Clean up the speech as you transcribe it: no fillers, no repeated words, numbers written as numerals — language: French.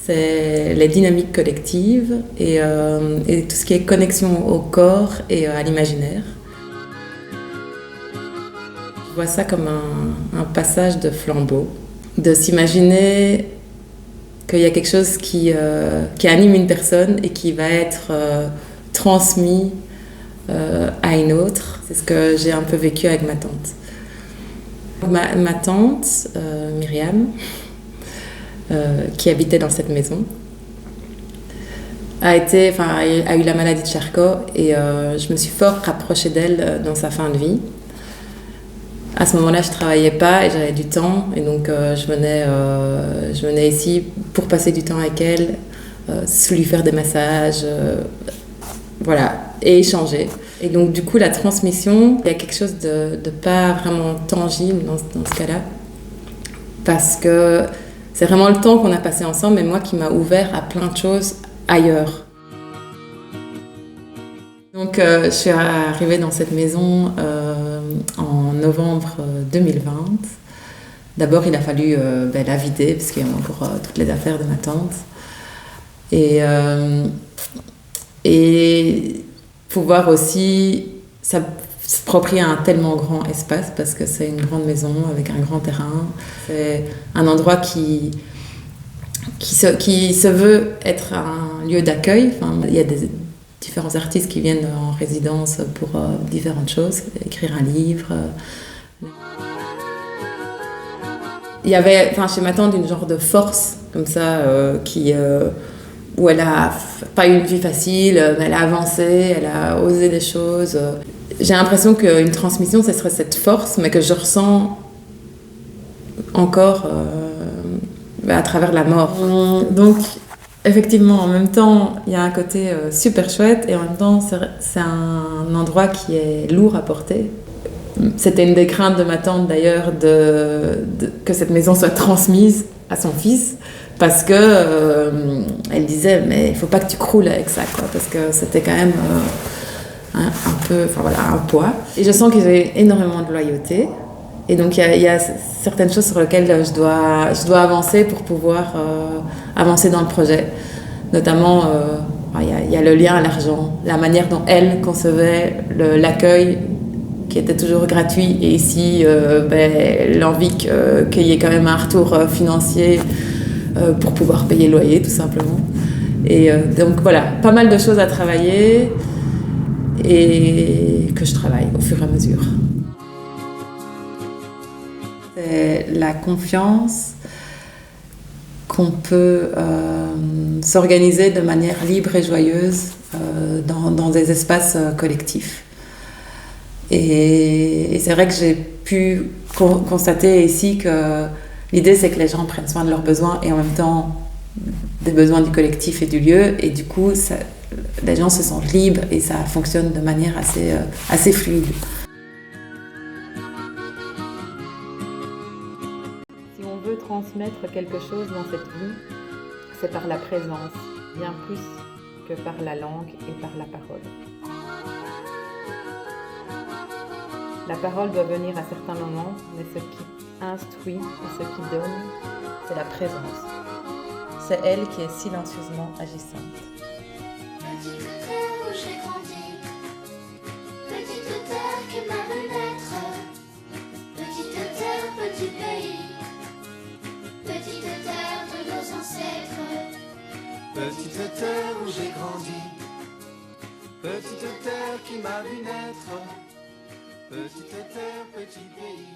C'est les dynamiques collectives et tout ce qui est connexion au corps et à l'imaginaire. Je vois ça comme un passage de flambeau, de s'imaginer qu'il y a quelque chose qui anime une personne et qui va être transmis à une autre. C'est ce que j'ai un peu vécu avec ma tante. Ma tante, Myriam, qui habitait dans cette maison, a eu la maladie de Charcot et je me suis fort rapprochée d'elle dans sa fin de vie. À ce moment-là, je ne travaillais pas et j'avais du temps et donc je venais ici pour passer du temps avec elle, lui faire des massages, voilà, et échanger. Et donc du coup, la transmission, il y a quelque chose de pas vraiment tangible dans ce cas-là, parce que c'est vraiment le temps qu'on a passé ensemble et moi qui m'a ouvert à plein de choses ailleurs. Donc je suis arrivée dans cette maison en novembre 2020. D'abord, il a fallu la vider parce qu'il y a encore toutes les affaires de ma tante. Et pouvoir aussi s'approprier un tellement grand espace parce que c'est une grande maison avec un grand terrain. C'est un endroit qui se veut être un lieu d'accueil. Enfin, il y a différents artistes qui viennent en résidence pour différentes choses, écrire un livre. Il y avait chez ma tante une genre de force comme ça où elle a pas eu une vie facile, mais elle a avancé, elle a osé des choses. J'ai l'impression qu'une transmission, ce serait cette force, mais que je ressens encore à travers la mort. Donc, effectivement, en même temps, il y a un côté super chouette et en même temps, c'est un endroit qui est lourd à porter. C'était une des craintes de ma tante d'ailleurs que cette maison soit transmise à son fils parce que elle disait mais il faut pas que tu croules avec ça quoi, parce que c'était quand même un poids. Et je sens que j'ai énormément de loyauté et donc il y a certaines choses sur lesquelles je dois avancer pour pouvoir avancer dans le projet. Notamment il y a le lien à l'argent, la manière dont elle concevait l'accueil qui était toujours gratuit et ici l'envie qu'il y ait quand même un retour financier pour pouvoir payer le loyer tout simplement. Et donc voilà, pas mal de choses à travailler et que je travaille au fur et à mesure. C'est la confiance qu'on peut s'organiser de manière libre et joyeuse dans des espaces collectifs. Et c'est vrai que j'ai pu constater ici que l'idée c'est que les gens prennent soin de leurs besoins et en même temps des besoins du collectif et du lieu, et du coup les gens se sentent libres et ça fonctionne de manière assez fluide. Si on veut transmettre quelque chose dans cette vie, c'est par la présence, bien plus que par la langue et par la parole. La parole doit venir à certains moments, mais ce qui instruit et ce qui donne, c'est la présence. C'est elle qui est silencieusement agissante. Petite terre où j'ai grandi, petite terre qui m'a vu naître, petite terre, petit pays, petite terre de nos ancêtres. Petite terre où j'ai grandi, petite terre qui m'a vu naître. Petite terre, petit pays.